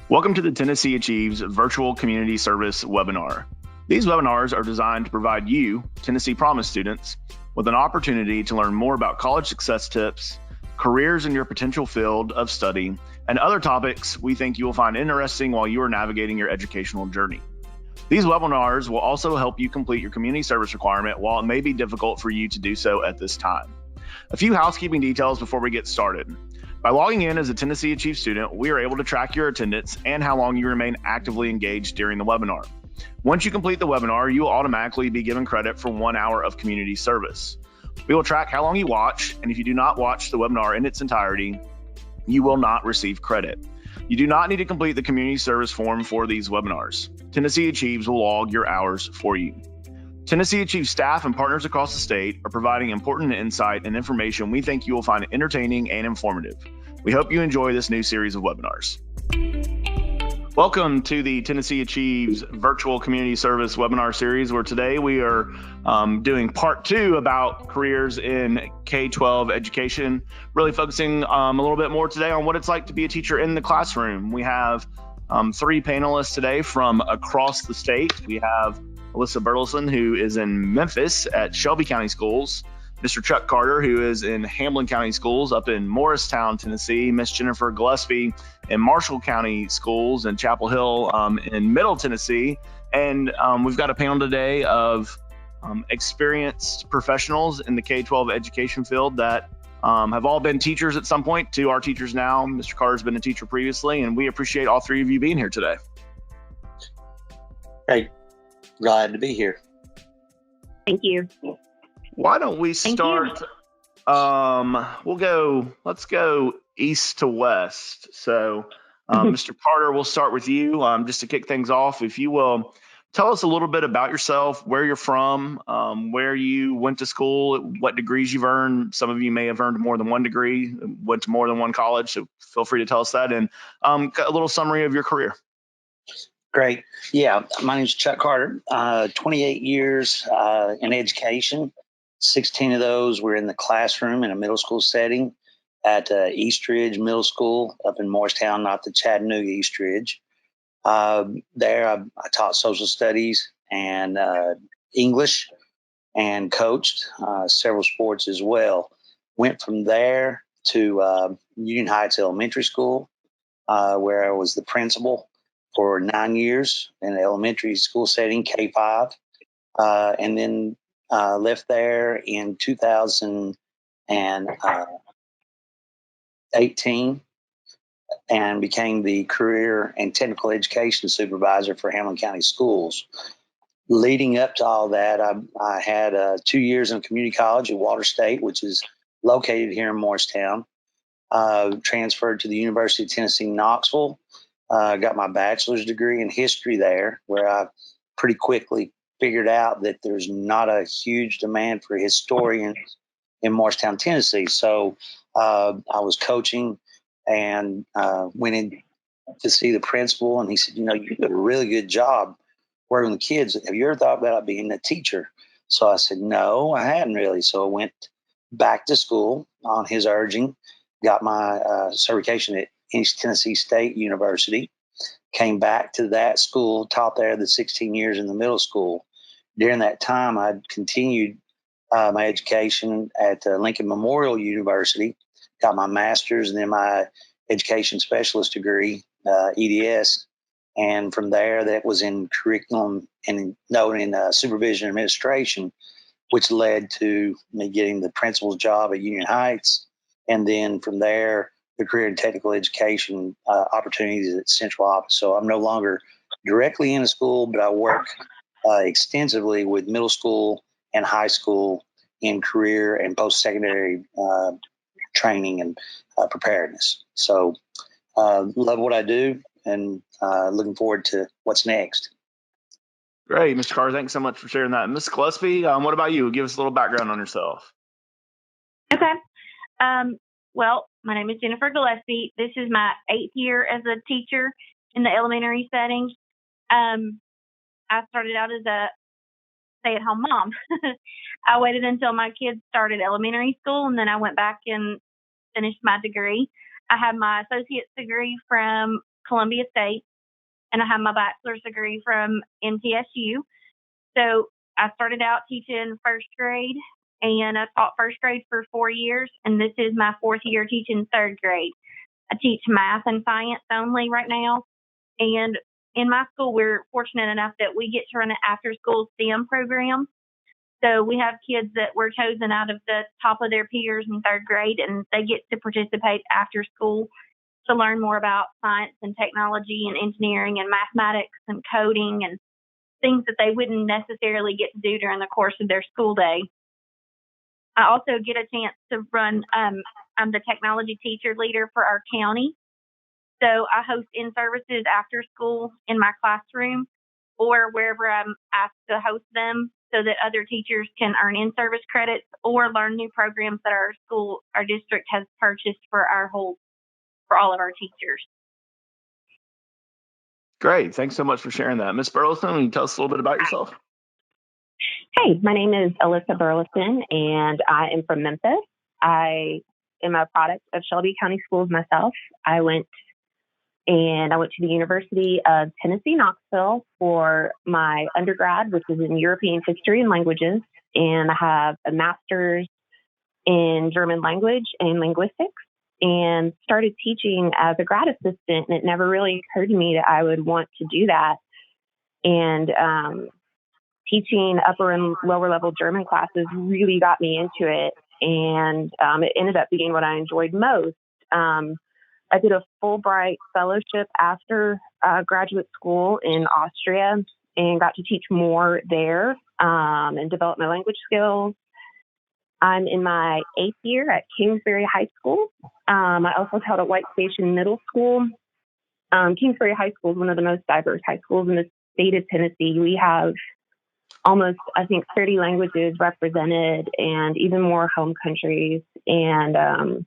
Welcome to the tnAchieves Virtual Community Service webinar. These webinars are designed to provide you, Tennessee Promise students, with an opportunity to learn more about college success tips, careers in your potential field of study, and other topics we think you will find interesting while you are navigating your educational journey. These webinars will also help you complete your community service requirement while it may be difficult for you to do so at this time. A few housekeeping details before we get started. By logging in as a tnAchieves student, we are able to track your attendance and how long you remain actively engaged during the webinar. Once you complete the webinar, you will automatically be given credit for 1 hour of community service. We will track how long you watch, and if you do not watch the webinar in its entirety, you will not receive credit. You do not need to complete the community service form for these webinars. tnAchieves will log your hours for you. tnAchieves staff and partners across the state are providing important insight and information we think you will find entertaining and informative. We hope you enjoy this new series of webinars. Welcome to the tnAchieves Virtual Community Service webinar series, where today we are doing part 2 about careers in K12 education, really focusing a little bit more today on what it's like to be a teacher in the classroom. We have 3 panelists today from across the state. We have Alyssa Burleson, who is in Memphis at Shelby County Schools, Mr. Chuck Carter, who is in Hamlin County Schools up in Morristown, Tennessee, Miss Jennifer Gillespie in Marshall County Schools and Chapel Hill in Middle Tennessee. And we've got a panel today of experienced professionals in the K12 education field that have all been teachers at some point to our teachers now. Mr. Carter's been a teacher previously, and we appreciate all 3 of you being here today. Great. Glad to be here. Thank you. Why don't we start? Let's go east to west. So, Mr. Carter, we'll start with you just to kick things off. If you will, tell us a little bit about yourself, where you're from, where you went to school, what degrees you've earned. Some of you may have earned more than 1 degree, went to more than 1 college, so feel free to tell us that, and a little summary of your career. Great. Yeah, my name is Chuck Carter. 28 years in education. 16 of those were in the classroom in a middle school setting at Eastridge Middle School up in Morristown, not the Chattanooga Eastridge. There I taught social studies and English and coached several sports as well. Went from there to Union Heights Elementary School, where I was the principal for 9 years in an elementary school setting, K5, and then left there in 2018 and became the career and technical education supervisor for Hamlin County Schools. Leading up to all that, I had 2 years in a community college at Water State, which is located here in Morristown. Transferred to the University of Tennessee, Knoxville. Got my bachelor's degree in history there, where I pretty quickly figured out that there's not a huge demand for historians in Morristown, Tennessee. So I was coaching and went in to see the principal, and he said, you did a really good job working with kids. Have you ever thought about being a teacher? So I said, no, I hadn't really. So I went back to school on his urging, got my certification at East Tennessee State University, came back to that school, taught there the 16 years in the middle school. During that time, I continued my education at Lincoln Memorial University, got my master's and then my education specialist degree, EDS. And from there, that was in curriculum and in supervision and administration, which led to me getting the principal's job at Union Heights. And then from there, the career and technical education opportunities at central office. So I'm no longer directly in a school, but I work extensively with middle school and high school in career and post-secondary training and preparedness. So love what I do and looking forward to what's next. Great, Mr. Carter, thanks so much for sharing that. Ms. Gillespie, what about you? Give us a little background on yourself. Okay. Well, my name is Jennifer Gillespie. This is my 8th year as a teacher in the elementary setting. I started out as a stay-at-home mom. I waited until my kids started elementary school, and then I went back and finished my degree. I have my associate's degree from Columbia State, and I have my bachelor's degree from MTSU. So I started out teaching first grade, and I taught first grade for 4 years, and this is my fourth year teaching third grade. I teach math and science only right now, and in my school, we're fortunate enough that we get to run an after-school STEM program. So we have kids that were chosen out of the top of their peers in third grade, and they get to participate after school to learn more about science and technology and engineering and mathematics and coding and things that they wouldn't necessarily get to do during the course of their school day. I also get a chance to run, I'm the technology teacher leader for our county. So I host in-services after school in my classroom or wherever I'm asked to host them so that other teachers can earn in-service credits or learn new programs that our district has purchased for all of our teachers. Great. Thanks so much for sharing that. Ms. Burleson, can you tell us a little bit about yourself? Hey, my name is Alyssa Burleson, and I am from Memphis. I am a product of Shelby County Schools myself. I went to the University of Tennessee, Knoxville for my undergrad, which is in European history and languages, and I have a master's in German language and linguistics, and started teaching as a grad assistant, and it never really occurred to me that I would want to do that. And teaching upper and lower level German classes really got me into it, and it ended up being what I enjoyed most. I did a Fulbright fellowship after graduate school in Austria and got to teach more there and develop my language skills. I'm in my 8th year at Kingsbury High School. I also taught at White Station Middle School. Kingsbury High School is one of the most diverse high schools in the state of Tennessee. We have almost, 30 languages represented and even more home countries. And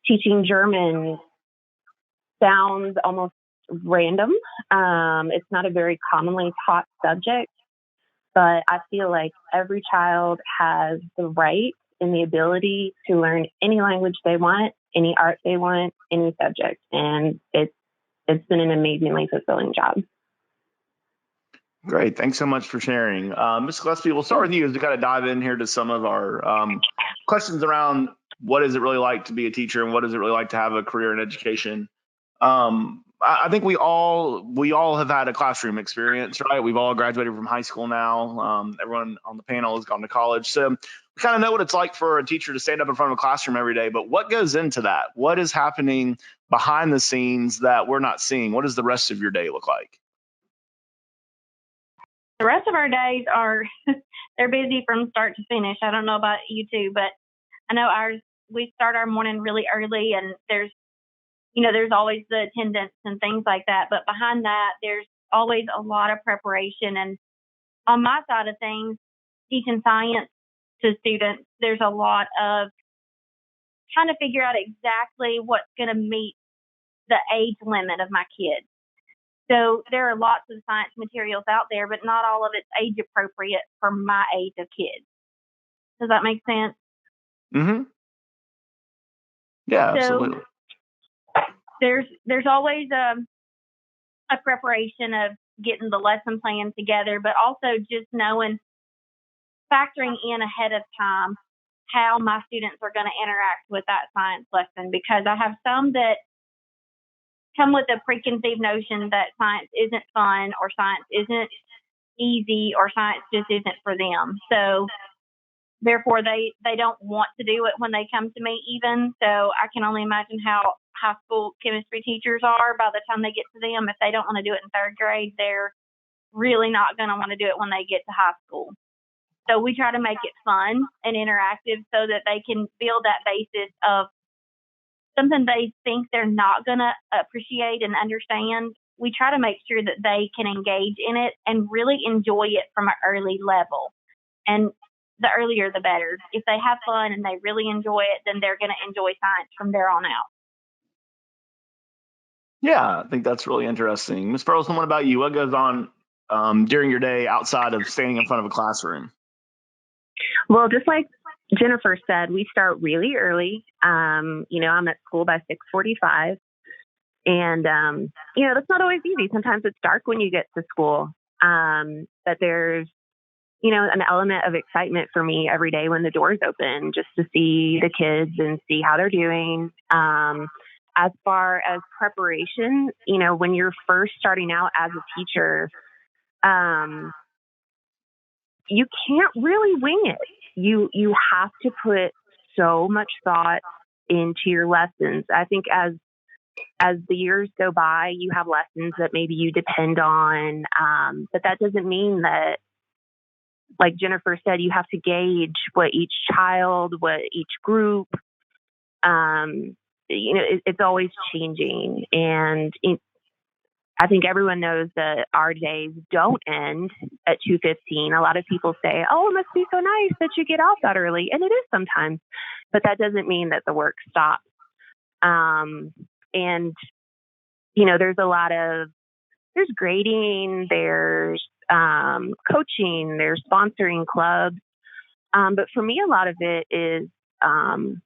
teaching German sounds almost random. It's not a very commonly taught subject, but I feel like every child has the right and the ability to learn any language they want, any art they want, any subject. And it's been an amazingly fulfilling job. Great. Thanks so much for sharing. Ms. Gillespie, we'll start with you as we kind of dive in here to some of our questions around what is it really like to be a teacher and what is it really like to have a career in education. I think we all have had a classroom experience, right? We've all graduated from high school now. Everyone on the panel has gone to college. So we kind of know what it's like for a teacher to stand up in front of a classroom every day. But what goes into that? What is happening behind the scenes that we're not seeing? What does the rest of your day look like? The rest of our days they're busy from start to finish. I don't know about you two, but I know we start our morning really early, and there's always the attendance and things like that. But behind that, there's always a lot of preparation. And on my side of things, teaching science to students, there's a lot of trying to figure out exactly what's going to meet the age limit of my kids. So there are lots of science materials out there, but not all of it's age appropriate for my age of kids. Does that make sense? Mm-hmm. Yeah, absolutely. There's always a preparation of getting the lesson plan together, but also just factoring in ahead of time how my students are going to interact with that science lesson, because I have some that come with a preconceived notion that science isn't fun or science isn't easy or science just isn't for them. So therefore they don't want to do it when they come to me even. So I can only imagine how high school chemistry teachers are by the time they get to them. If they don't want to do it in third grade, they're really not going to want to do it when they get to high school. So we try to make it fun and interactive so that they can build that basis of something they think they're not going to appreciate and understand. We try to make sure that they can engage in it and really enjoy it from an early level. And the earlier, the better. If they have fun and they really enjoy it, then they're going to enjoy science from there on out. Yeah, I think that's really interesting. Ms. Burleson, what about you? What goes on during your day outside of standing in front of a classroom? Well, just like Jennifer said, we start really early. I'm at school by 6:45, And, that's not always easy. Sometimes it's dark when you get to school. But there's, an element of excitement for me every day when the doors open, just to see the kids and see how they're doing. As far as preparation, when you're first starting out as a teacher, you can't really wing it. You have to put so much thought into your lessons. I think as the years go by, you have lessons that maybe you depend on, but that doesn't mean that, like Jennifer said, you have to gauge what each child, what each group, it's always changing. And I think everyone knows that our days don't end at 2:15. A lot of people say, oh, it must be so nice that you get off that early. And it is sometimes, but that doesn't mean that the work stops. And, there's grading, there's coaching, there's sponsoring clubs. But for me, a lot of it is kind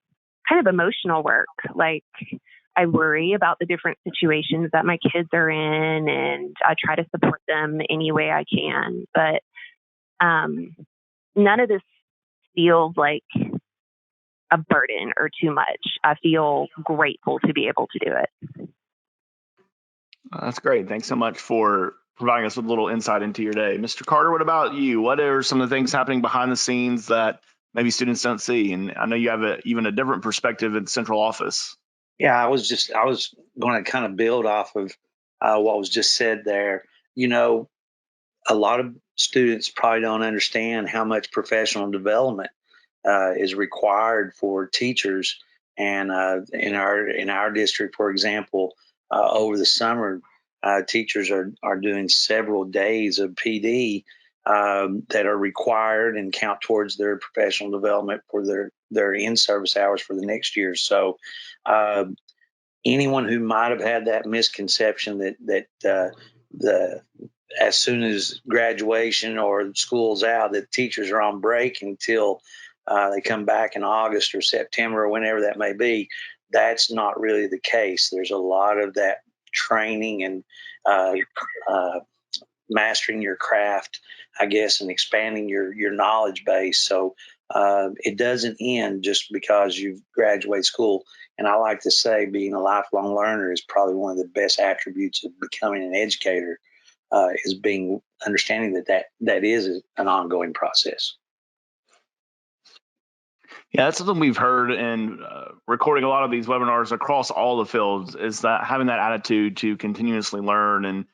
of emotional work. Like, I worry about the different situations that my kids are in, and I try to support them any way I can. But none of this feels like a burden or too much. I feel grateful to be able to do it. That's great. Thanks so much for providing us with a little insight into your day. Mr. Carter, what about you? What are some of the things happening behind the scenes that maybe students don't see? And I know you have even a different perspective in central office. Yeah, I was going to kind of build off of what was just said there. A lot of students probably don't understand how much professional development is required for teachers. And in our district, for example, over the summer, teachers are doing several days of PD that are required and count towards their professional development for their in-service hours for the next year. So anyone who might have had that misconception that as soon as graduation or school's out, that teachers are on break until they come back in August or September or whenever that may be, that's not really the case. There's a lot of that training and mastering your craft, I guess, and expanding your knowledge base. So it doesn't end just because you graduate school. And I like to say being a lifelong learner is probably one of the best attributes of becoming an educator, is understanding that is an ongoing process. Yeah, that's something we've heard in recording a lot of these webinars across all the fields, is that having that attitude to continuously learn and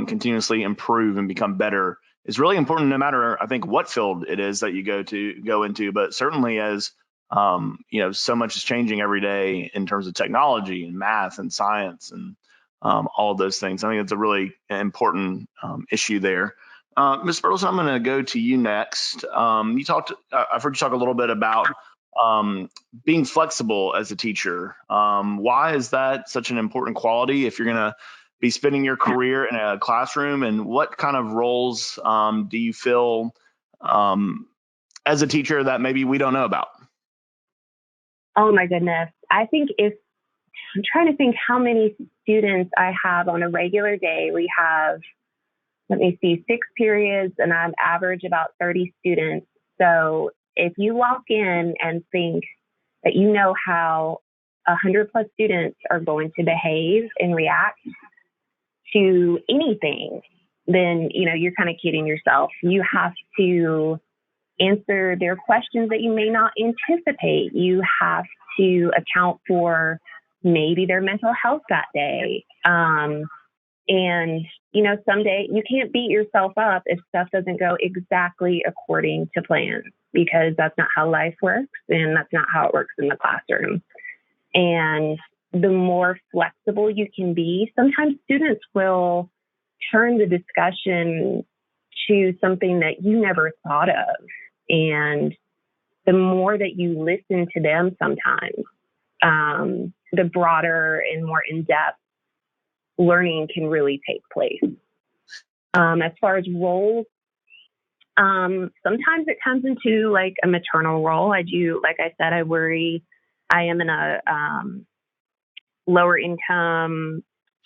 continuously improve and become better is really important, no matter, I think, what field it is that you go into. But certainly as, so much is changing every day in terms of technology and math and science and all of those things. I think it's a really important issue there. Ms. Burleson, I'm going to go to you next. I've heard you talk a little bit about being flexible as a teacher. Why is that such an important quality if you're going to be spending your career in a classroom? And what kind of roles do you feel as a teacher that maybe we don't know about? Oh, my goodness. I think I'm trying to think how many students I have on a regular day. We have, 6 periods, and I average about 30 students. So if you walk in and think that you know how 100+ students are going to behave and react to anything, then, you're kind of kidding yourself. You have to answer their questions that you may not anticipate. You have to account for maybe their mental health that day. And, someday you can't beat yourself up if stuff doesn't go exactly according to plan, because that's not how life works, and that's not how it works in the classroom. And the more flexible you can be, sometimes students will turn the discussion to something that you never thought of. And the more that you listen to them sometimes, the broader and more in-depth learning can really take place. As far as roles, sometimes it comes into like a maternal role. I do, like I said, I am in a lower income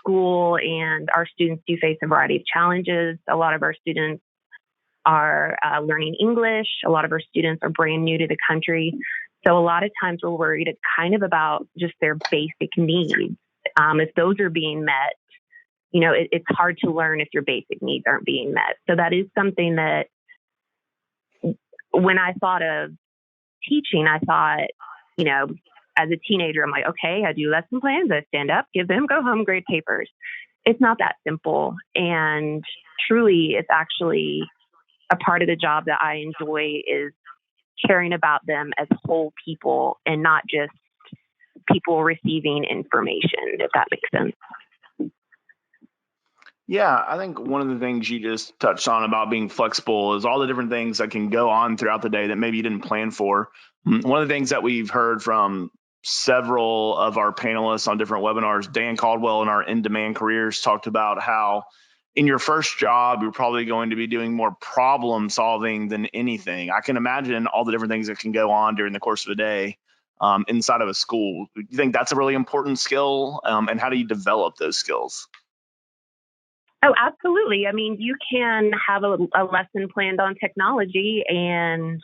school, and our students do face a variety of challenges. A lot of our students are learning English. A lot of our students are brand new to the country. So a lot of times we're worried kind of about just their basic needs. If those are being met, it's hard to learn if your basic needs aren't being met. So that is something that when I thought of teaching, I thought, as a teenager, I'm like, okay, I do lesson plans, I stand up, give them, go home, grade papers. It's not that simple. And truly, it's actually a part of the job that I enjoy is caring about them as whole people and not just people receiving information, if that makes sense. Yeah, I think one of the things you just touched on about being flexible is all the different things that can go on throughout the day that maybe you didn't plan for. One of the things that we've heard from several of our panelists on different webinars, Dan Caldwell in our In-Demand Careers talked about how in your first job, you're probably going to be doing more problem solving than anything. I can imagine all the different things that can go on during the course of a day inside of a school. Do you think that's a really important skill? And how do you develop those skills? Oh, absolutely. I mean, you can have a lesson planned on technology, and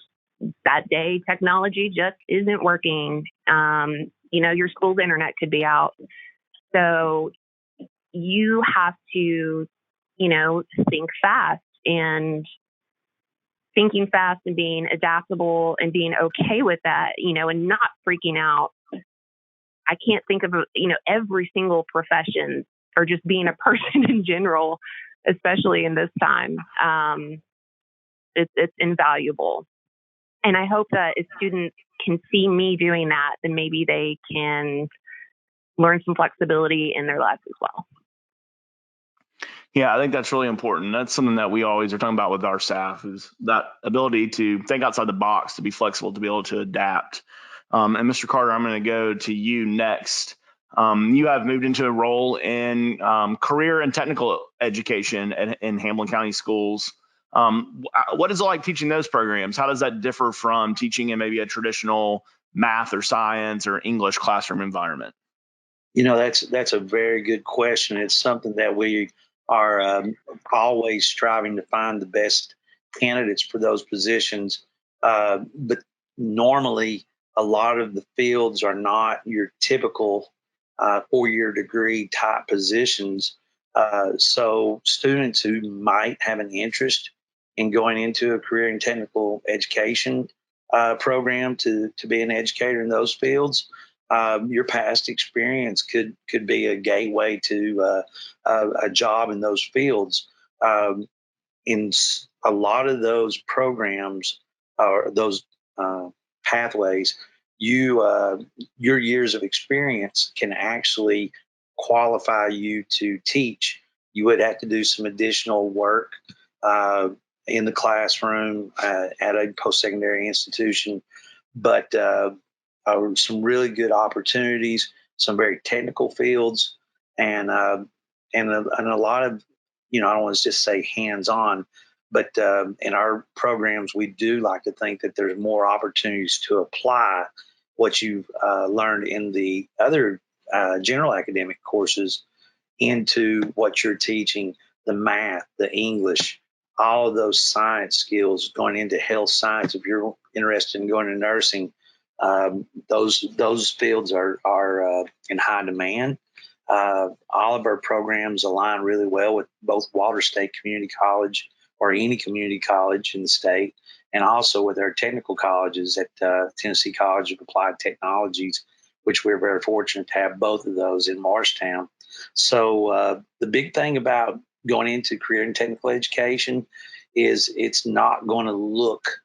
that day technology just isn't working. Your school's internet could be out. So you have to, think fast, and thinking fast and being adaptable and being okay with that, and not freaking out. I can't think of, every single profession or just being a person in general, especially in this time. It's invaluable. And I hope that if students can see me doing that, then maybe they can learn some flexibility in their lives as well. Yeah, I think that's really important. That's something that we always are talking about with our staff is that ability to think outside the box, to be flexible, to be able to adapt. And Mr. Carter, I'm going to go to you next. You have moved into a role in career and technical education in Hamilton County Schools. What is it like teaching those programs? How does that differ from teaching in maybe a traditional math or science or English classroom environment? That's a very good question. It's something that we are always striving to find the best candidates for those positions. But normally, a lot of the fields are not your typical 4-year degree type positions. So students who might have an interest in going into a career and technical education program to be an educator in those fields, your past experience could be a gateway to a job in those fields. In a lot of those programs or those pathways, your years of experience can actually qualify you to teach. You would have to do some additional work in the classroom at a post-secondary institution, but some really good opportunities, some very technical fields, and a lot of, I don't want to just say hands-on, but in our programs, we do like to think that there's more opportunities to apply what you've learned in the other general academic courses into what you're teaching, the math, the English, all of those science skills going into health science. If you're interested in going to nursing, those fields are in high demand. All of our programs align really well with both Walters State Community College or any community college in the state, and also with our technical colleges at Tennessee College of Applied Technologies, which we're very fortunate to have both of those in Morristown. So the big thing about going into career and technical education is it's not going to look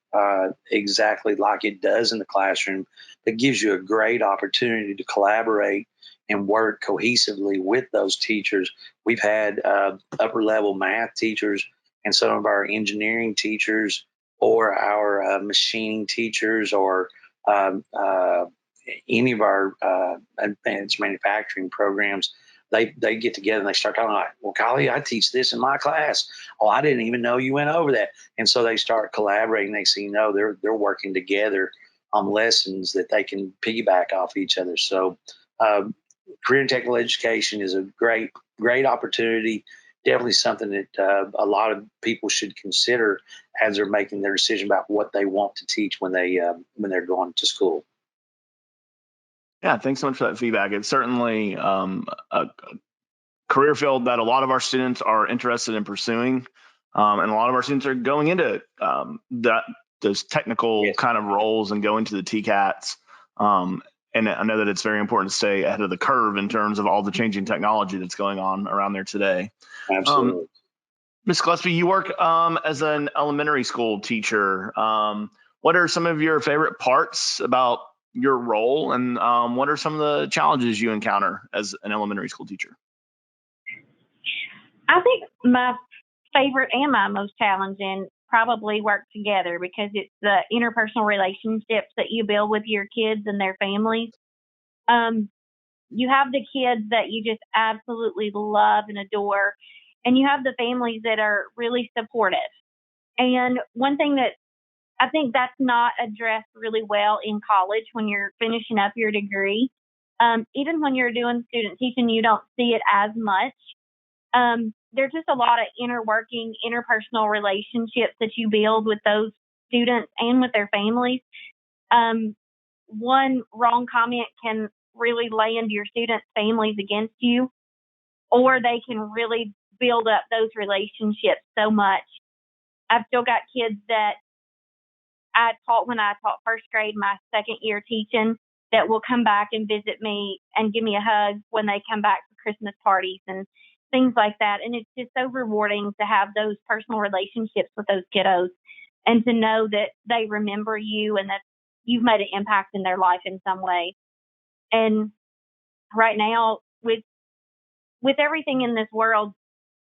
exactly like it does in the classroom. It gives you a great opportunity to collaborate and work cohesively with those teachers. We've had upper level math teachers and some of our engineering teachers or our machining teachers or any of our advanced manufacturing programs. They get together and they start talking like, well, golly, I teach this in my class. Oh, I didn't even know you went over that. And so they start collaborating. They see, they're working together on lessons that they can piggyback off each other. So career and technical education is a great great opportunity. Definitely something that a lot of people should consider as they're making their decision about what they want to teach when they're going to school. Yeah, thanks so much for that feedback. It's certainly a career field that a lot of our students are interested in pursuing, and a lot of our students are going into those technical kind of roles and going to the TCATs. And I know that it's very important to stay ahead of the curve in terms of all the changing technology that's going on around there today. Absolutely. Ms. Gillespie, you work as an elementary school teacher. What are some of your favorite parts about your role, and what are some of the challenges you encounter as an elementary school teacher? I think my favorite and my most challenging probably work together, because it's the interpersonal relationships that you build with your kids and their families. You have the kids that you just absolutely love and adore, and you have the families that are really supportive. And one thing that I think that's not addressed really well in college when you're finishing up your degree. Even when you're doing student teaching, you don't see it as much. There's just a lot of interpersonal relationships that you build with those students and with their families. One wrong comment can really land your students' families against you, or they can really build up those relationships so much. I've still got kids that I taught when I taught first grade, my second year teaching, that will come back and visit me and give me a hug when they come back for Christmas parties and things like that. And it's just so rewarding to have those personal relationships with those kiddos, and to know that they remember you and that you've made an impact in their life in some way. And right now, with everything in this world,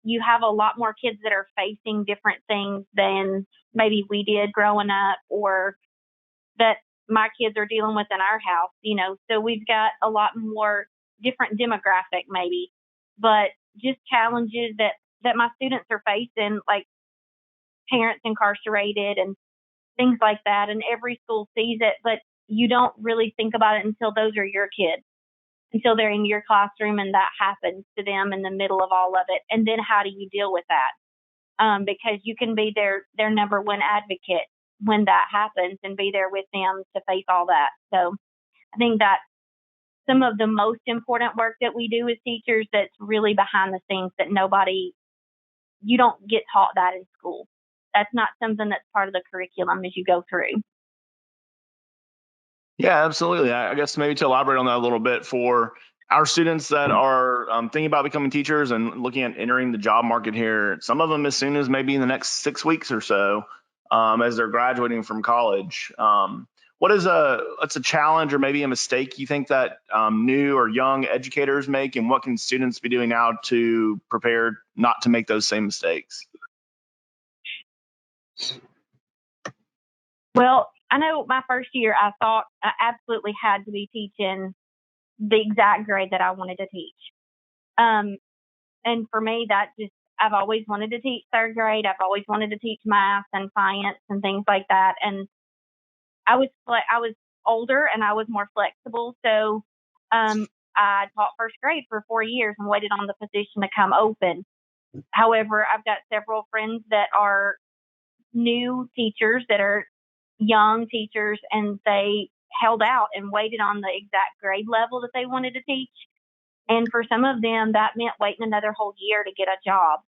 you have a lot more kids that are facing different things than maybe we did growing up, or that my kids are dealing with in our house, So we've got a lot more different demographic maybe, but just challenges that my students are facing, like parents incarcerated and things like that. And every school sees it, but you don't really think about it until those are your kids, until they're in your classroom and that happens to them in the middle of all of it. And then how do you deal with that? Because you can be their number one advocate when that happens and be there with them to face all that. So I think that some of the most important work that we do as teachers that's really behind the scenes, that you don't get taught that in school. That's not something that's part of the curriculum as you go through. Yeah, absolutely. I guess maybe to elaborate on that a little bit, for our students that are thinking about becoming teachers and looking at entering the job market here, some of them as soon as maybe in the next 6 weeks or so, as they're graduating from college. What's a challenge or maybe a mistake you think that new or young educators make, and what can students be doing now to prepare not to make those same mistakes? Well, I know my first year, I thought I absolutely had to be teaching the exact grade that I wanted to teach. And for me, I've always wanted to teach third grade. I've always wanted to teach math and science and things like that. And I was older and I was more flexible. So I taught first grade for 4 years and waited on the position to come open. However, I've got several friends that are new teachers, that are young teachers, and they held out and waited on the exact grade level that they wanted to teach. And for some of them, that meant waiting another whole year to get a job.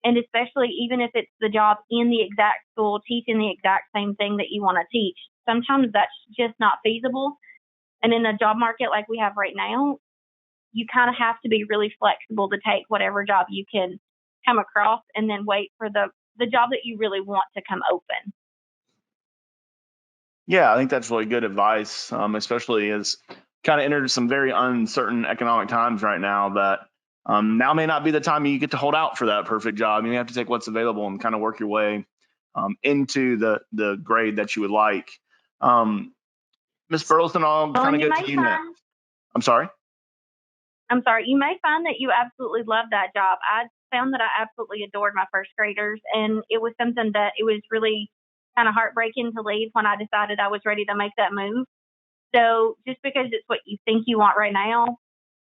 And especially even if it's the job in the exact school, teaching the exact same thing that you want to teach, sometimes that's just not feasible. And in the job market like we have right now, you kind of have to be really flexible to take whatever job you can come across, and then wait for the job that you really want to come open. Yeah, I think that's really good advice, especially as kind of entered some very uncertain economic times right now, that now may not be the time you get to hold out for that perfect job. You have to take what's available and kind of work your way into the grade that you would like. Ms. Burleson, I'll kind of go to you next. I'm sorry? I'm sorry. You may find that you absolutely love that job. I found that I absolutely adored my first graders, and it was something that it was really kind of heartbreaking to leave when I decided I was ready to make that move. So just because it's what you think you want right now,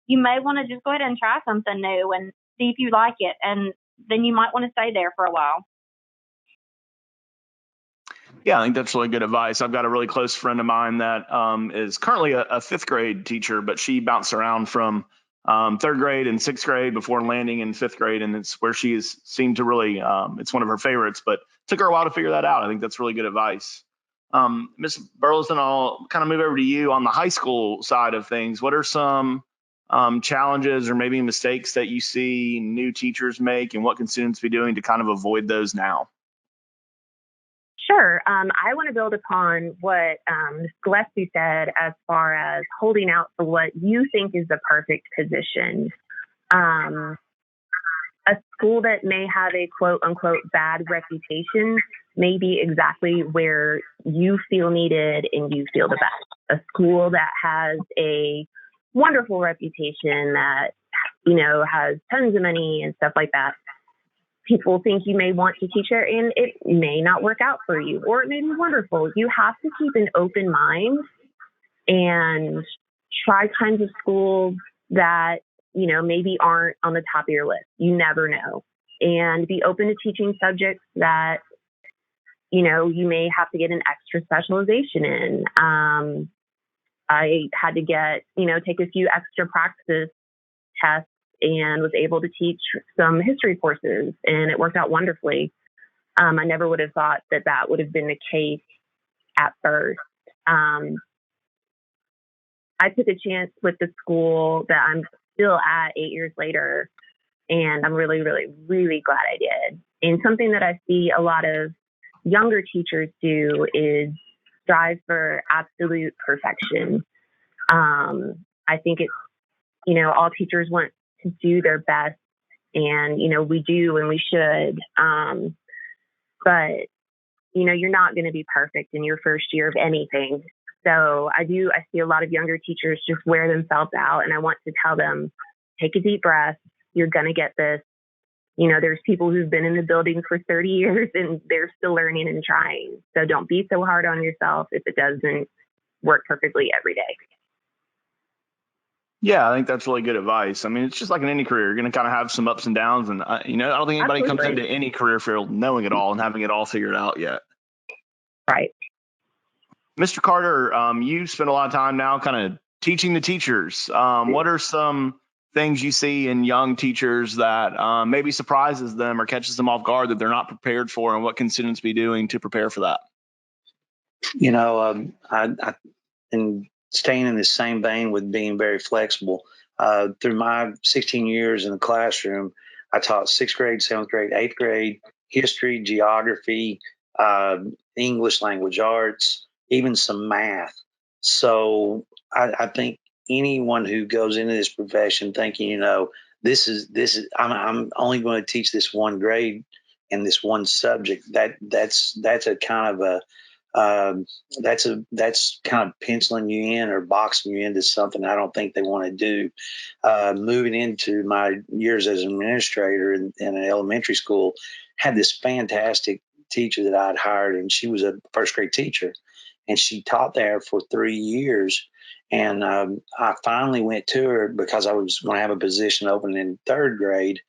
you may want to just go ahead and try something new. And see if you like it, and then you might want to stay there for a while. Yeah, I think that's really good advice. I've got a really close friend of mine that is currently a fifth grade teacher, but she bounced around from third grade and sixth grade before landing in fifth grade. And it's where she has seemed to really, it's one of her favorites, but it took her a while to figure that out. I think that's really good advice. Ms. Burleson, I'll kind of move over to you on the high school side of things. What are some challenges or maybe mistakes that you see new teachers make, and what can students be doing to kind of avoid those now? Sure. I want to build upon what Ms. Gillespie said as far as holding out for what you think is the perfect position. A school that may have a quote unquote bad reputation may be exactly where you feel needed and you feel the best. A school that has a wonderful reputation that, has tons of money and stuff like that. People think you may want to teach there and it may not work out for you, or it may be wonderful. You have to keep an open mind and try kinds of schools that, maybe aren't on the top of your list. You never know. And be open to teaching subjects that, you may have to get an extra specialization in. I had to take a few extra practice tests and was able to teach some history courses, and it worked out wonderfully. I never would have thought that would have been the case at first. I took a chance with the school that I'm still at 8 years later, and I'm really, really, really glad I did. And something that I see a lot of younger teachers do is strive for absolute perfection. I think it's, all teachers want to do their best, and, we do and we should. But, you're not going to be perfect in your first year of anything. So I see a lot of younger teachers just wear themselves out, and I want to tell them, take a deep breath. You're going to get this. There's people who've been in the building for 30 years and they're still learning and trying. So don't be so hard on yourself if it doesn't work perfectly every day. Yeah, I think that's really good advice. I mean, it's just like in any career, you're going to kind of have some ups and downs. And, I don't think anybody comes into any career field knowing it all and having it all figured out yet. Right. Mr. Carter, you spend a lot of time now kind of teaching the teachers. What are some things you see in young teachers that maybe surprises them or catches them off guard that they're not prepared for? And what can students be doing to prepare for that? I and staying in the same vein with being very flexible. Through my 16 years in the classroom, I taught sixth grade, seventh grade, eighth grade, history, geography, English language arts, even some math. So I think anyone who goes into this profession thinking, this is I'm only going to teach this one grade and this one subject. That's a kind of a that's kind of penciling you in or boxing you into something I don't think they want to do. Moving into my years as an administrator in an elementary school, had this fantastic teacher that I'd hired, and she was a first grade teacher, and she taught there for 3 years. And I finally went to her because I was going to have a position open in third grade.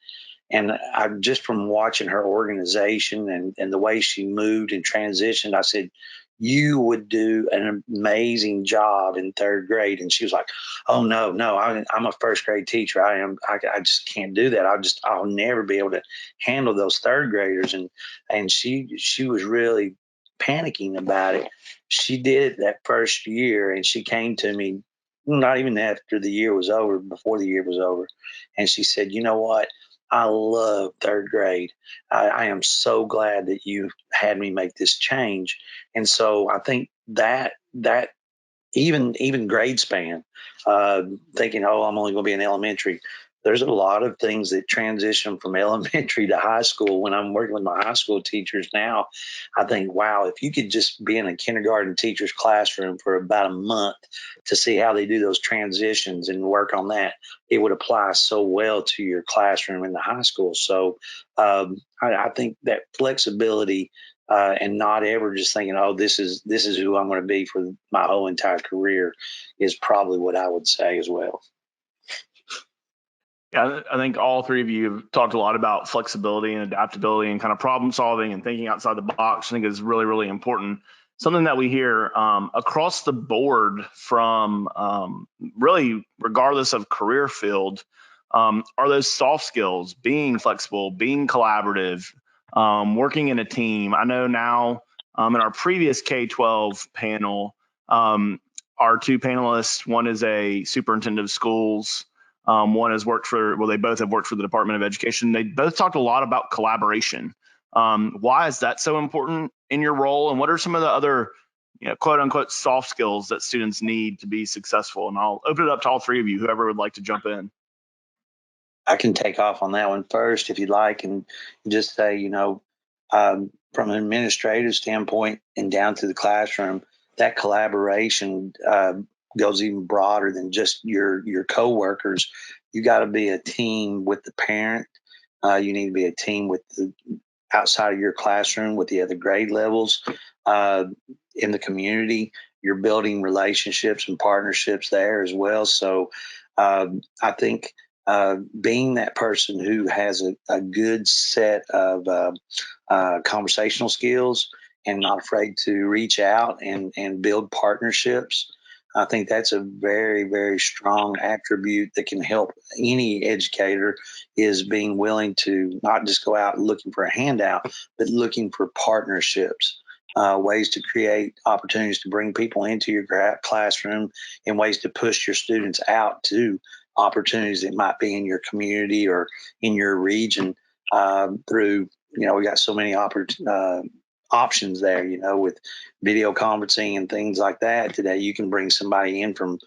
And I just from watching her organization and the way she moved and transitioned, I said, you would do an amazing job in third grade. And she was like, oh, no, I'm a first grade teacher. I just can't do that. I'll never be able to handle those third graders. And she was really panicking about it. She did it that first year, and she came to me, not even after the year was over, before the year was over. And she said, you know what? I love third grade. I am so glad that you had me make this change. And so I think that even grade span, thinking, oh, I'm only going to be in elementary. There's a lot of things that transition from elementary to high school. When I'm working with my high school teachers now, I think, wow, if you could just be in a kindergarten teacher's classroom for about a month to see how they do those transitions and work on that, it would apply so well to your classroom in the high school. So I think that flexibility and not ever just thinking, oh, this is who I'm going to be for my whole entire career is probably what I would say as well. Yeah, I think all three of you have talked a lot about flexibility and adaptability and kind of problem solving and thinking outside the box. I think is really, really important. Something that we hear across the board from really regardless of career field are those soft skills, being flexible, being collaborative, working in a team. I know now in our previous K12 panel, our two panelists, one is a superintendent of schools. One has worked for, well, they both have worked for the Department of Education. They both talked a lot about collaboration. Why is that so important in your role? And what are some of the other, quote unquote, soft skills that students need to be successful? And I'll open it up to all three of you, whoever would like to jump in. I can take off on that one first if you'd like, and just say, from an administrative standpoint and down to the classroom, that collaboration goes even broader than just your coworkers. You got to be a team with the parent. You need to be a team with the outside of your classroom with the other grade levels in the community. You're building relationships and partnerships there as well. So I think being that person who has a good set of conversational skills and not afraid to reach out and build partnerships. I think that's a very, very strong attribute that can help any educator is being willing to not just go out looking for a handout, but looking for partnerships, ways to create opportunities to bring people into your classroom and ways to push your students out to opportunities that might be in your community or in your region through, we got so many options there, with video conferencing and things like that. Today, you can bring somebody in from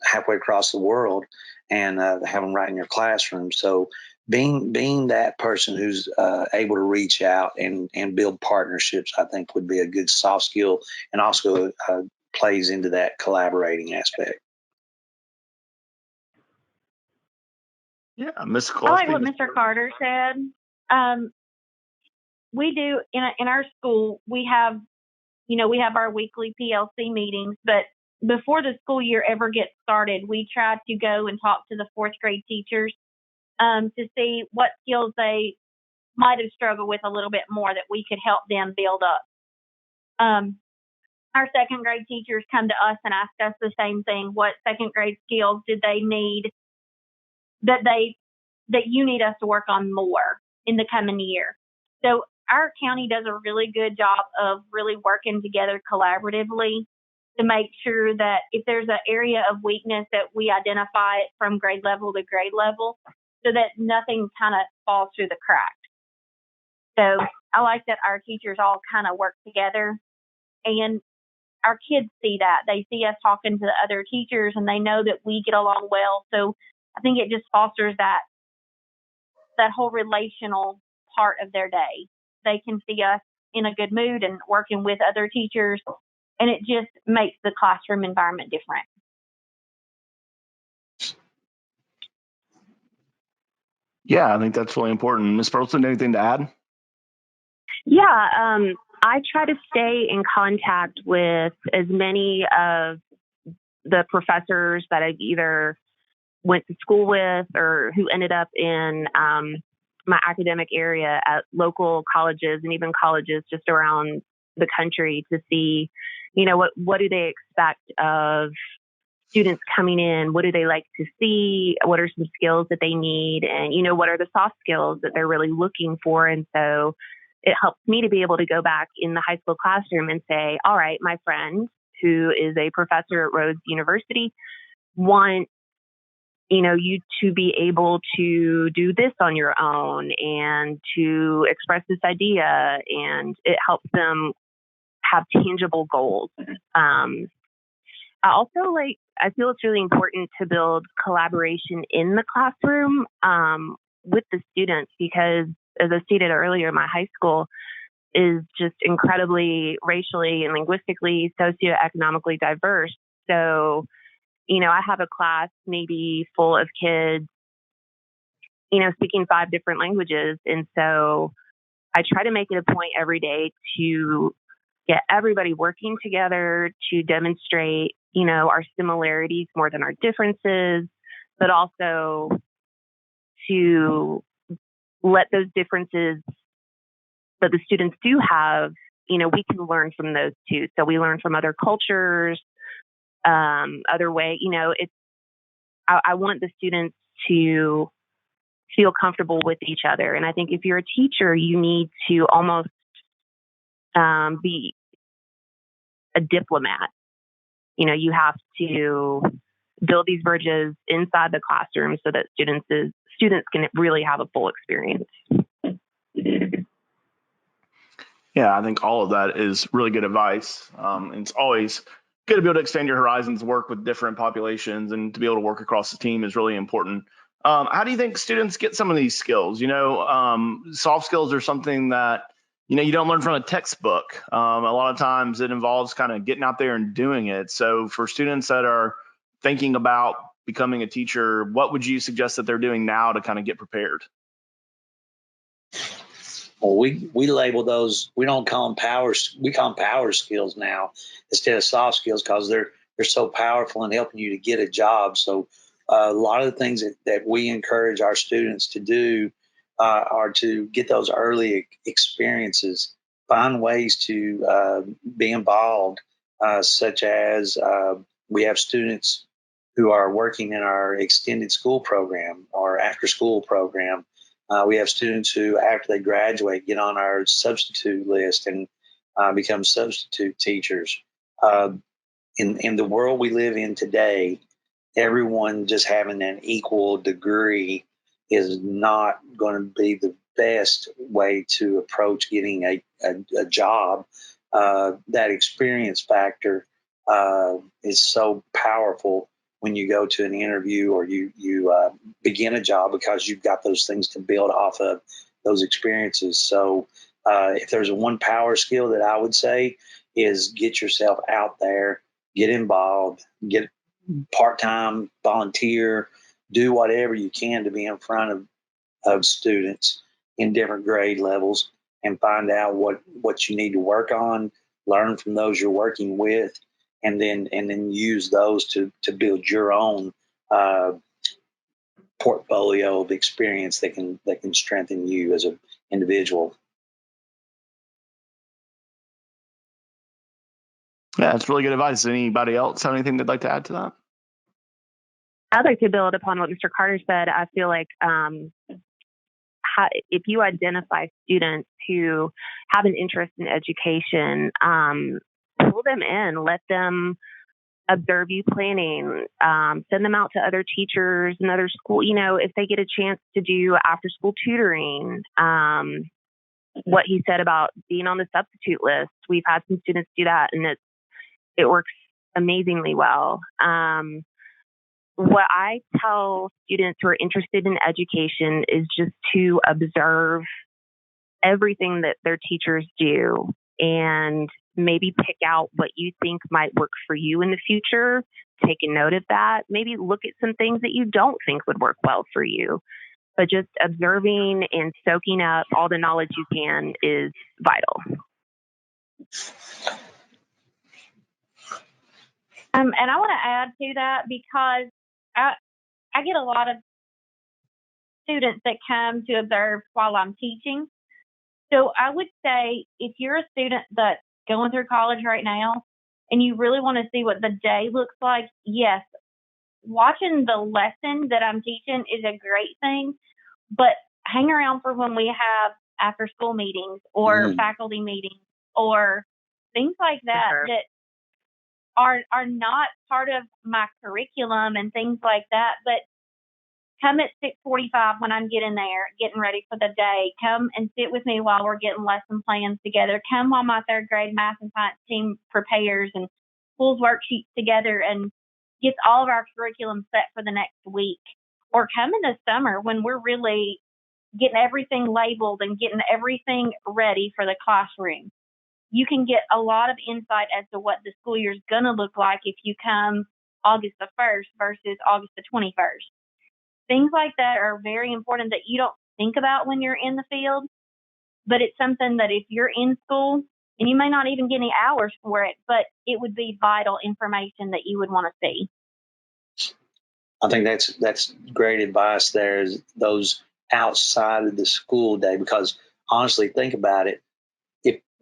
halfway across the world and have them right in your classroom. So being that person who's able to reach out and build partnerships, I think would be a good soft skill, and also plays into that collaborating aspect. Yeah, Miss I like Gillespie. what Mr. Carter said. We do in our school. We have our weekly PLC meetings, but before the school year ever gets started, we try to go and talk to the fourth grade teachers to see what skills they might have struggled with a little bit more that we could help them build up. Our second grade teachers come to us and ask us the same thing. What second grade skills did they need that you need us to work on more in the coming year? So our county does a really good job of really working together collaboratively to make sure that if there's an area of weakness that we identify it from grade level to grade level so that nothing kind of falls through the cracks. So I like that our teachers all kind of work together, and our kids see that. They see us talking to the other teachers and they know that we get along well. So I think it just fosters that whole relational part of their day. They can see us in a good mood and working with other teachers, and it just makes the classroom environment different. Yeah, I think that's really important. Ms. Burleson, anything to add? Yeah, I try to stay in contact with as many of the professors that I've either went to school with or who ended up in my academic area at local colleges and even colleges just around the country to see, what do they expect of students coming in? What do they like to see? What are some skills that they need? And, what are the soft skills that they're really looking for? And so it helps me to be able to go back in the high school classroom and say, all right, my friend who is a professor at Rhodes University wants you to be able to do this on your own and to express this idea, and it helps them have tangible goals. I feel it's really important to build collaboration in the classroom with the students because, as I stated earlier, my high school is just incredibly racially and linguistically, socioeconomically diverse. So, I have a class maybe full of kids, speaking 5 different languages. And so I try to make it a point every day to get everybody working together to demonstrate, our similarities more than our differences, but also to let those differences that the students do have, we can learn from those too. So we learn from other cultures, other way, I want the students to feel comfortable with each other. And I think if you're a teacher, you need to almost be a diplomat. You have to build these bridges inside the classroom so that students can really have a full experience. Yeah, I think all of that is really good advice. And it's always good to be able to extend your horizons, work with different populations, and to be able to work across the team is really important. How do you think students get some of these skills? Soft skills are something that, you don't learn from a textbook. A lot of times it involves kind of getting out there and doing it. So for students that are thinking about becoming a teacher, what would you suggest that they're doing now to kind of get prepared? Well, we label those. We don't call them powers. We call them power skills now instead of soft skills because they're so powerful in helping you to get a job. So a lot of the things that we encourage our students to do are to get those early experiences, find ways to be involved, such as we have students who are working in our extended school program or after school program. We have students who, after they graduate, get on our substitute list and become substitute teachers. In the world we live in today, everyone just having an equal degree is not going to be the best way to approach getting a job. That experience factor is so powerful when you go to an interview or you begin a job because you've got those things to build off of those experiences. So if there's one power skill that I would say is get yourself out there, get involved, get part-time, volunteer, do whatever you can to be in front of students in different grade levels and find out what you need to work on, learn from those you're working with, and then use those to build your own portfolio of experience that can strengthen you as an individual. Yeah, that's really good advice. Anybody else have anything they'd like to add to that? I'd like to build upon what Mr. Carter said. I feel like if you identify students who have an interest in education, pull them in, let them observe you planning, send them out to other teachers and other school, if they get a chance to do after school tutoring, what he said about being on the substitute list. We've had some students do that and it works amazingly well. What I tell students who are interested in education is just to observe everything that their teachers do and maybe pick out what you think might work for you in the future. Take a note of that. Maybe look at some things that you don't think would work well for you. But just observing and soaking up all the knowledge you can is vital. And I want to add to that because I get a lot of students that come to observe while I'm teaching. So I would say if you're a student that's going through college right now and you really want to see what the day looks like, yes, watching the lesson that I'm teaching is a great thing, but hang around for when we have after school meetings or faculty meetings or things like that that are not part of my curriculum and things like that, but come at 6:45 when I'm getting ready for the day. Come and sit with me while we're getting lesson plans together. Come while my third grade math and science team prepares and pulls worksheets together and gets all of our curriculum set for the next week. Or come in the summer when we're really getting everything labeled and getting everything ready for the classroom. You can get a lot of insight as to what the school year is going to look like if you come August the 1st versus August the 21st. Things like that are very important that you don't think about when you're in the field, but it's something that if you're in school, and you may not even get any hours for it, but it would be vital information that you would want to see. I think that's great advice there, is those outside of the school day, because honestly, think about it.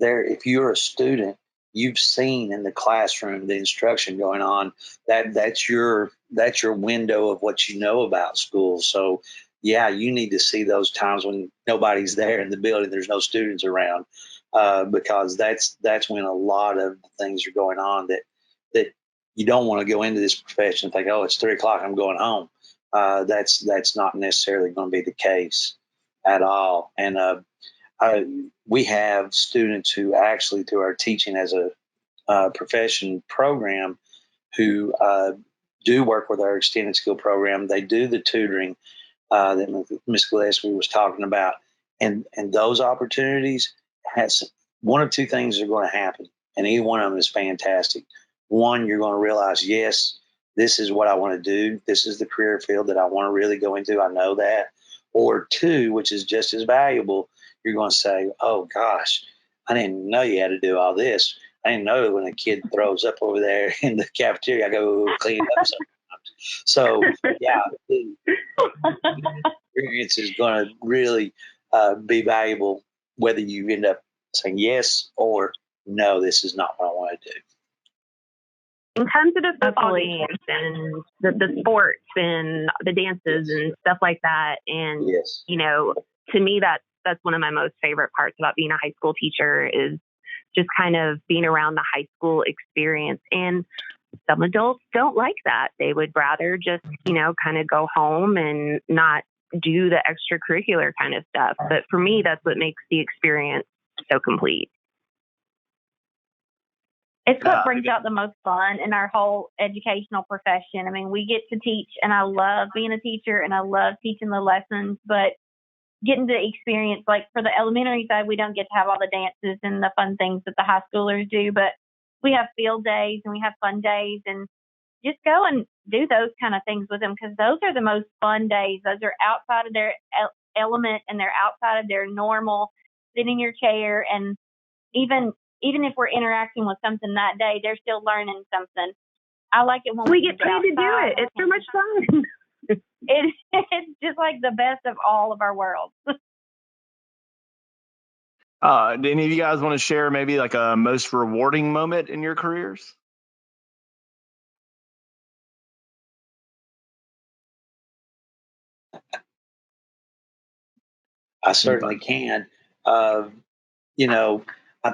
If you're a student, you've seen in the classroom the instruction going on, that's your window of what you know about school. So yeah, you need to see those times when nobody's there in the building, there's no students around, because that's when a lot of things are going on that you don't want to go into this profession and think, oh, it's 3 o'clock, I'm going home. That's not necessarily going to be the case at all. And we have students who actually, through our teaching as a profession program, who do work with our extended skill program. They do the tutoring that Ms. Gillespie was talking about, and those opportunities has one of two things are going to happen, and either one of them is fantastic. One, you're going to realize, yes, this is what I want to do. This is the career field that I want to really go into. I know that. Or two, which is just as valuable, you're going to say, oh gosh, I didn't know you had to do all this. I didn't know when a kid throws up over there in the cafeteria, I go clean it up sometimes. So yeah, the experience is going to really be valuable, whether you end up saying yes or no, this is not what I want to do. In terms of the football games and the sports and the dances and stuff like that, and Yes. you know, to me that's one of my most favorite parts about being a high school teacher, is just kind of being around the high school experience. And some adults don't like that. They would rather just, kind of go home and not do the extracurricular kind of stuff. But for me, that's what makes the experience so complete. It's what brings out the most fun in our whole educational profession. I mean, we get to teach, and I love being a teacher, and I love teaching the lessons, but getting to experience, like for the elementary side, we don't get to have all the dances and the fun things that the high schoolers do, but we have field days and we have fun days, and just go and do those kind of things with them, because those are the most fun days. Those are outside of their element, and they're outside of their normal sit in your chair. And even if we're interacting with something that day, they're still learning something. I like it when we get paid to do it. It's so much fun. It's just like the best of all of our worlds. Do any of you guys want to share maybe like a most rewarding moment in your careers? I certainly can. I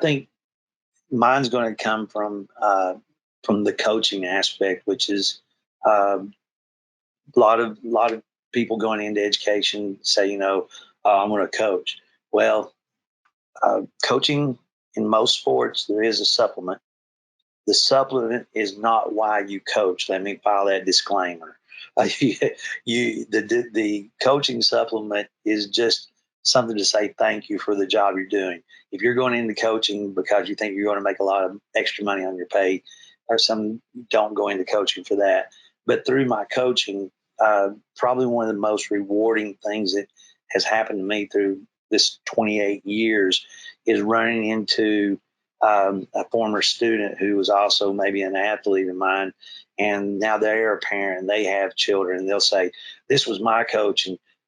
think mine's going to come from the coaching aspect, which is a lot of people going into education say, I'm going to coach. Well, coaching in most sports, there is a supplement. The supplement is not why you coach. Let me file that disclaimer. The coaching supplement is just something to say thank you for the job you're doing. If you're going into coaching because you think you're going to make a lot of extra money on your pay, or some don't go into coaching for that. But through my coaching, probably one of the most rewarding things that has happened to me through this 28 years is running into a former student who was also maybe an athlete of mine, and now they're a parent and they have children, and they'll say, this was my coach,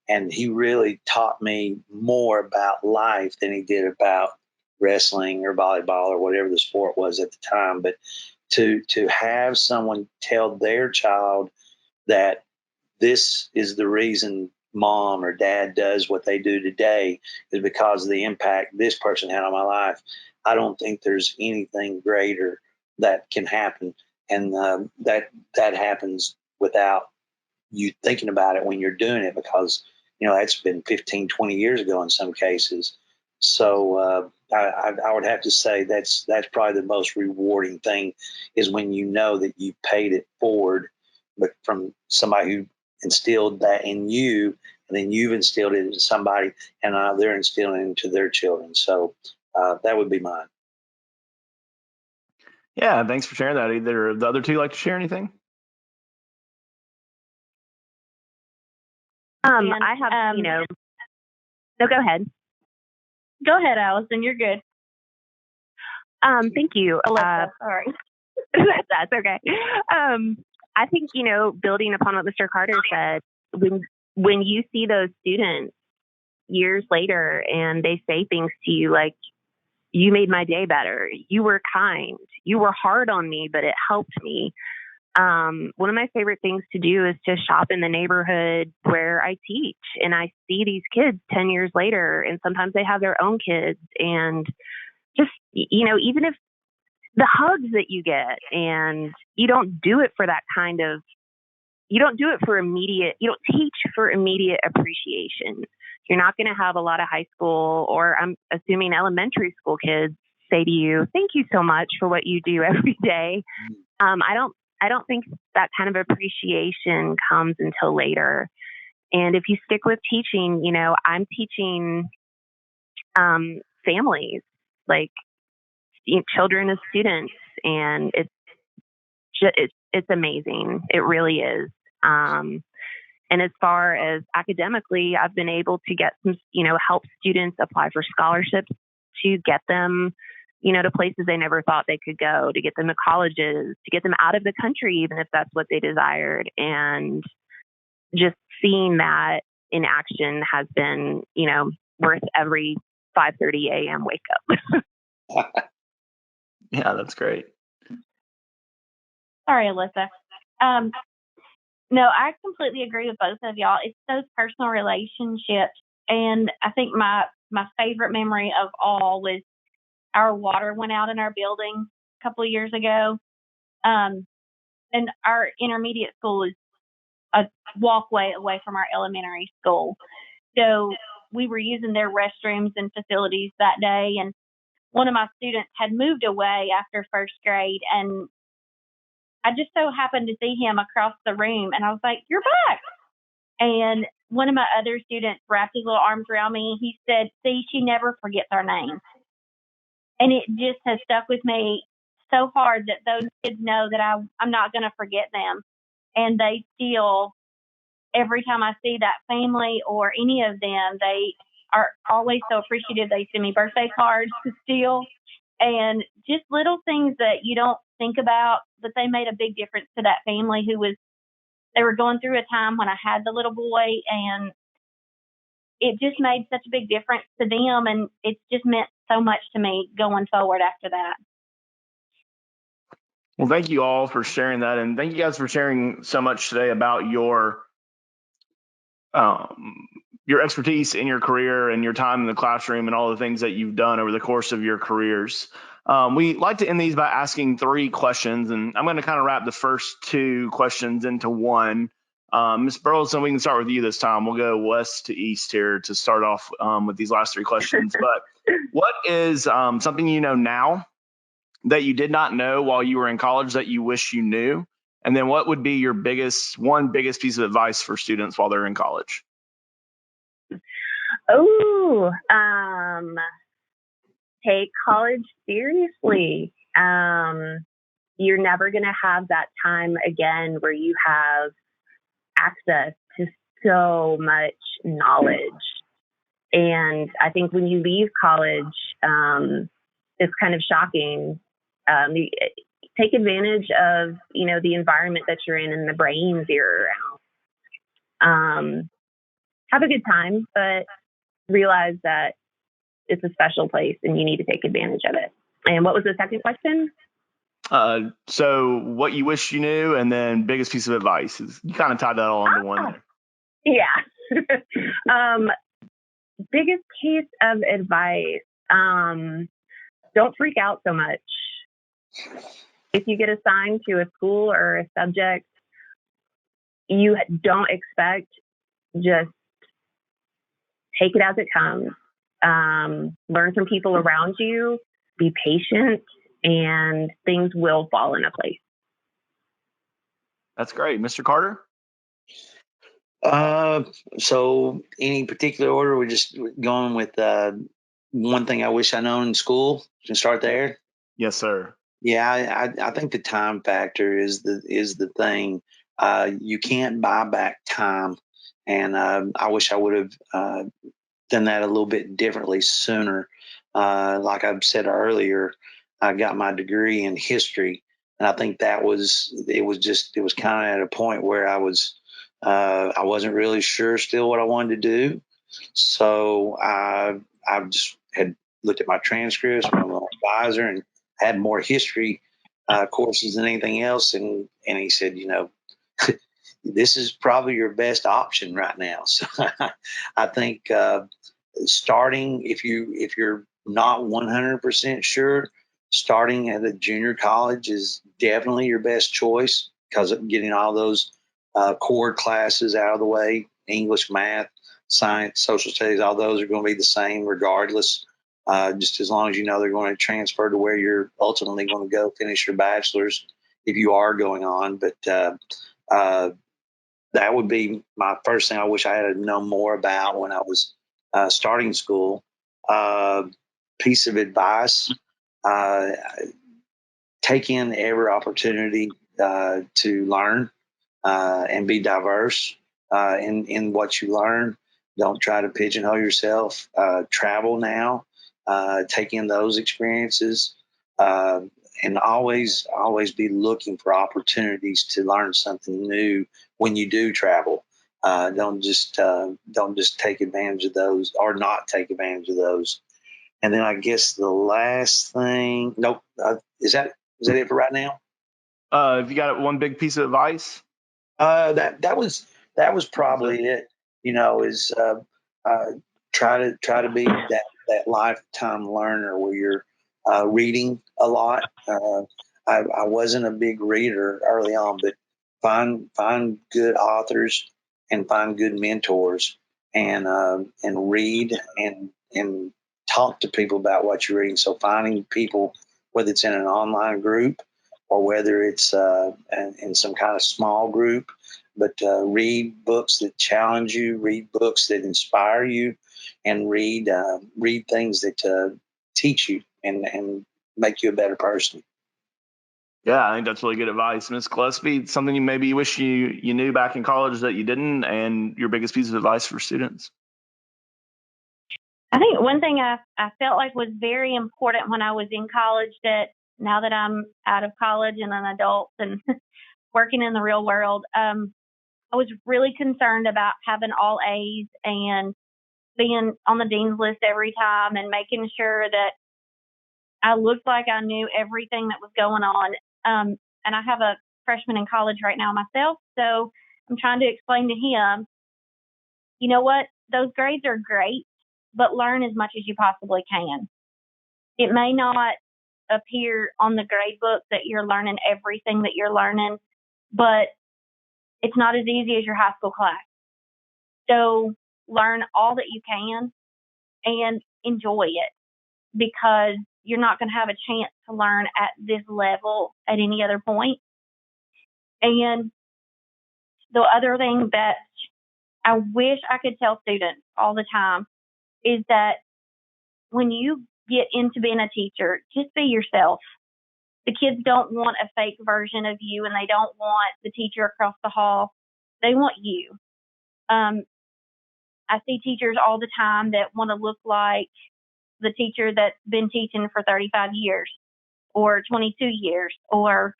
and he really taught me more about life than he did about wrestling or volleyball or whatever the sport was at the time. But to have someone tell their child that this is the reason mom or dad does what they do today is because of the impact this person had on my life, I don't think there's anything greater that can happen. And that happens without you thinking about it when you're doing it, because, that's been 15, 20 years ago in some cases. So I would have to say that's probably the most rewarding thing, is when you know that you paid it forward, but from somebody who instilled that in you, and then you've instilled it into somebody, and they're instilling it into their children. So that would be mine. Yeah, thanks for sharing that. Either of the other two like to share anything? I have, no, go ahead. Go ahead, Allison. You're good. Thank you. Alyssa, sorry. That's okay. I think, building upon what Mr. Carter said, when you see those students years later and they say things to you like, you made my day better, you were kind, you were hard on me, but it helped me. One of my favorite things to do is to shop in the neighborhood where I teach, and I see these kids 10 years later, and sometimes they have their own kids, and just, even if the hugs that you get, and you don't do it for that kind of, you don't do it for immediate, you don't teach for immediate appreciation. You're not going to have a lot of high school, or I'm assuming elementary school kids say to you, thank you so much for what you do every day. I don't think that kind of appreciation comes until later. And if you stick with teaching, I'm teaching families, like children as students, and it's amazing. It really is. And as far as academically, I've been able to get some, help students apply for scholarships to get them, to places they never thought they could go, to get them to colleges, to get them out of the country, even if that's what they desired. And just seeing that in action has been, worth every 5:30 a.m. wake up. Yeah, that's great. Sorry, Alyssa. No, I completely agree with both of y'all. It's those personal relationships. And I think my favorite memory of all was our water went out in our building a couple of years ago. And our intermediate school is a walkway away from our elementary school. So we were using their restrooms and facilities that day. And one of my students had moved away after first grade, and I just so happened to see him across the room, and I was like, you're back. And one of my other students wrapped his little arms around me. He said, see, she never forgets our names. And it just has stuck with me so hard that those kids know that I'm not going to forget them. And they still, every time I see that family or any of them, they are always so appreciative. They send me birthday cards still. And just little things that you don't think about, but they made a big difference to that family they were going through a time when I had the little boy, and it just made such a big difference to them. And it's just meant so much to me going forward after that. Well, thank you all for sharing that. And thank you guys for sharing so much today about your expertise in your career and your time in the classroom and all the things that you've done over the course of your careers. We like to end these by asking 3 questions, and I'm going to kind of wrap the first 2 questions into one. Ms. Burleson, we can start with you this time. We'll go west to east here to start off with these last 3 questions. But what is something you know now that you did not know while you were in college that you wish you knew? And then what would be your biggest piece of advice for students while they're in college? Oh, take college seriously. You're never going to have that time again where you have access to so much knowledge. And I think when you leave college, it's kind of shocking. Take advantage of, the environment that you're in and the brains you're around. Have a good time, but realize that it's a special place and you need to take advantage of it. And what was the second question? So what you wish you knew, and then biggest piece of advice. You kind of tied that all into one there. Yeah. Biggest piece of advice. Don't freak out so much. If you get assigned to a school or a subject you don't expect, just take it as it comes. Learn from people around you, be patient, and things will fall into place. That's great. Mr. Carter? So any particular order, we're just going with one thing I wish I known in school. You can start there. Yes, sir. Yeah, I think the time factor is the thing. You can't buy back time, and I wish I would have done that a little bit differently sooner. Like I've said earlier, I got my degree in history, And I think it was kind of at a point where I wasn't really sure still what I wanted to do. So I just had looked at my transcripts, my advisor, and had more history courses than anything else. And he said, this is probably your best option right now. So I think starting, if you're not 100% sure, starting at a junior college is definitely your best choice, because of getting all those core classes out of the way: English, math, science, social studies. All those are going to be the same regardless. Just as long as you know they're going to transfer to where you're ultimately going to go finish your bachelor's, if you are going on. But that would be my first thing I wish I had known more about when I was starting school. Piece of advice: uh, take in every opportunity to learn and be diverse in what you learn. Don't try to pigeonhole yourself. Travel now, take in those experiences, and always be looking for opportunities to learn something new when you do travel. Don't just take advantage of those, or not take advantage of those. And then I guess the last thing, nope, is that it for right now? If you got one big piece of advice. That was probably it. Is try to be that lifetime learner where you're reading a lot. I wasn't a big reader early on, but find good authors and find good mentors, and read and talk to people about what you're reading. So finding people, whether it's in an online group or whether it's in some kind of small group, but read books that challenge you, read books that inspire you, and read things that teach you and make you a better person. Yeah, I think that's really good advice, Miss Gillespie. Something you maybe wish you knew back in college that you didn't, and your biggest piece of advice for students. I think one thing I felt like was very important when I was in college, that now that I'm out of college and an adult and working in the real world, I was really concerned about having all A's and being on the dean's list every time, and making sure that I looked like I knew everything that was going on. And I have a freshman in college right now myself, so I'm trying to explain to him, you know what, those grades are great, but learn as much as you possibly can. It may not appear on the grade book that you're learning everything that you're learning, but it's not as easy as your high school class. So learn all that you can and enjoy it, because you're not going to have a chance to learn at this level at any other point. And the other thing that I wish I could tell students all the time is that when you get into being a teacher, just be yourself. The kids don't want a fake version of you, and they don't want the teacher across the hall. They want you. I see teachers all the time that want to look like the teacher that's been teaching for 35 years or 22 years or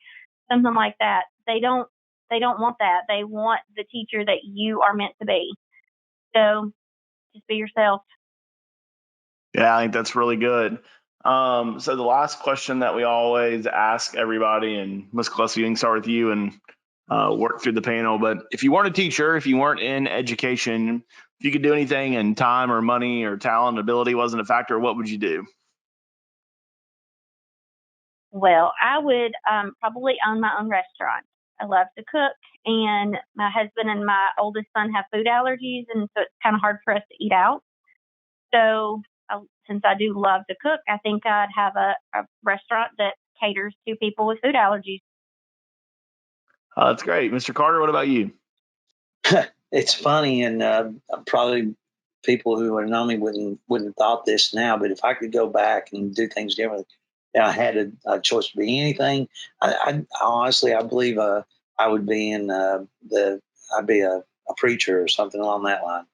something like that. They don't want that. They want the teacher that you are meant to be. So just be yourself. Yeah, I think that's really good. So the last question that we always ask everybody, and Ms. Gillespie, we can start with you and work through the panel. But if you weren't a teacher, if you weren't in education, if you could do anything and time or money or talent, ability wasn't a factor, what would you do? Well, I would probably own my own restaurant. I love to cook, and my husband and my oldest son have food allergies, and so it's kind of hard for us to eat out. So since I do love to cook, I think I'd have a restaurant that caters to people with food allergies. That's great. Mr. Carter, what about you? It's funny, and probably people who have known me wouldn't have thought this now, but if I could go back and do things differently, and I had a choice to be anything, I honestly, I believe I would be I'd be a preacher or something along that line.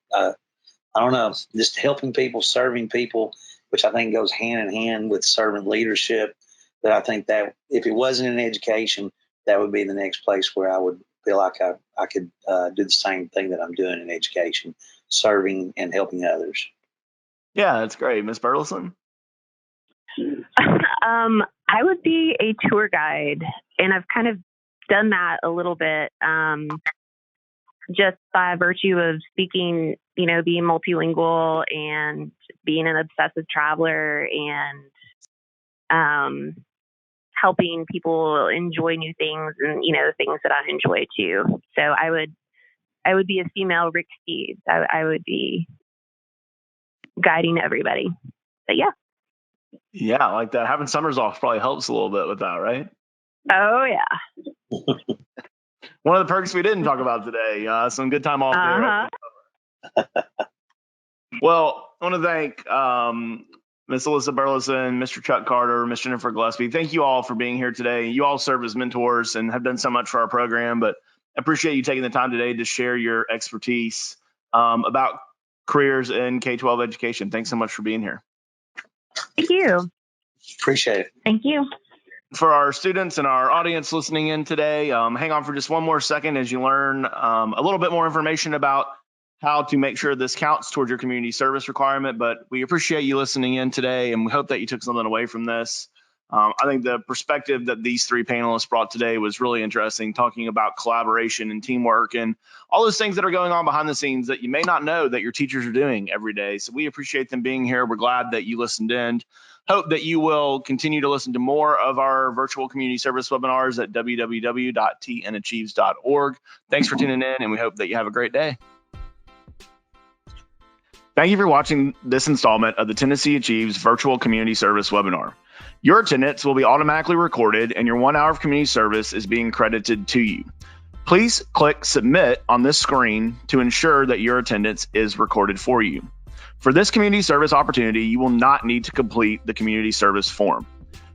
I don't know, just helping people, serving people, which I think goes hand in hand with servant leadership. But I think that if it wasn't in education, that would be the next place where I would feel like I could do the same thing that I'm doing in education, serving and helping others. Yeah, that's great. Ms. Burleson? I would be a tour guide, and I've kind of done that a little bit just by virtue of speaking, being multilingual and being an obsessive traveler and helping people enjoy new things and, the things that I enjoy too. So I would be a female Rick Steves. I would be guiding everybody. But yeah. Yeah, I like that. Having summers off probably helps a little bit with that, right? Oh, yeah. One of the perks we didn't talk about today. Some good time off there. Well, I want to thank Ms. Alyssa Burleson, Mr. Chuck Carter, Ms. Jennifer Gillespie. Thank you all for being here today. You all serve as mentors and have done so much for our program, but I appreciate you taking the time today to share your expertise about careers in K12 education. Thanks so much for being here. Thank you. Appreciate it. Thank you. For our students and our audience listening in today, hang on for just one more second as you learn a little bit more information about how to make sure this counts towards your community service requirement. But we appreciate you listening in today, and we hope that you took something away from this. I think the perspective that these three panelists brought today was really interesting, talking about collaboration and teamwork and all those things that are going on behind the scenes that you may not know that your teachers are doing every day. So we appreciate them being here. We're glad that you listened in. Hope that you will continue to listen to more of our virtual community service webinars at www.tnAchieves.org. Thanks for tuning in, and we hope that you have a great day. Thank you for watching this installment of the Tennessee Achieves Virtual Community Service webinar. Your attendance will be automatically recorded, and your 1 hour of community service is being credited to you. Please click Submit on this screen to ensure that your attendance is recorded for you. For this community service opportunity, you will not need to complete the community service form.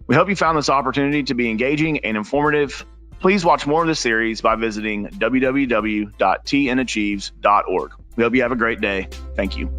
We hope you found this opportunity to be engaging and informative. Please watch more of this series by visiting www.tnachieves.org. We hope you have a great day. Thank you.